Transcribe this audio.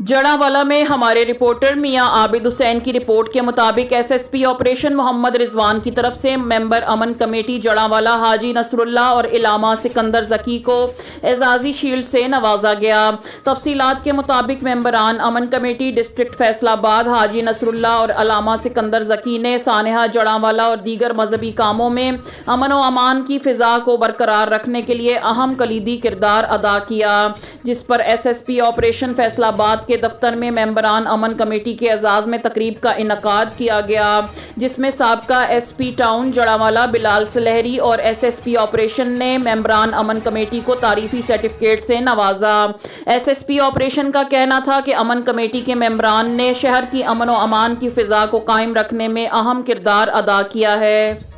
जड़ावाला में हमारे रिपोर्टर मियां आबिद हुसैन की रिपोर्ट के मुताबिक एसएसपी ऑपरेशन मोहम्मद रिजवान की तरफ से मेंबर अमन कमेटी जड़ावाला हाजी नसरुल्लाह और इलामा सिकंदर जकी को एजाजी शील्ड से नवाजा गया। तफसीलात के मुताबिक मेंबरान अमन कमेटी डिस्ट्रिक्ट फैसलाबाद हाजी नसरुल्लाह और इलामा सिकंदर जकी ने सानहा जड़ावाला और दीगर मजहबी कामों में अमन व अमान की फिजा को बरकरार रखने के लिए अहम कलीदी किरदार अदा किया, जिस पर एसएसपी ऑपरेशन फैसलाबाद के दफ्तर में मेंबरान अमन कमेटी के एजाज में तकरीब का इनकाद किया गया, जिसमें साबका एसपी टाउन जड़ावाला बिलाल सलहरी और एसएसपी ऑपरेशन ने मेंबरान अमन कमेटी को तारीफी सर्टिफिकेट से नवाजा। एसएसपी ऑपरेशन का कहना था कि अमन कमेटी के मेंबरान ने शहर की अमन व अमान की फिजा को कायम रखने में अहम किरदार अदा किया है।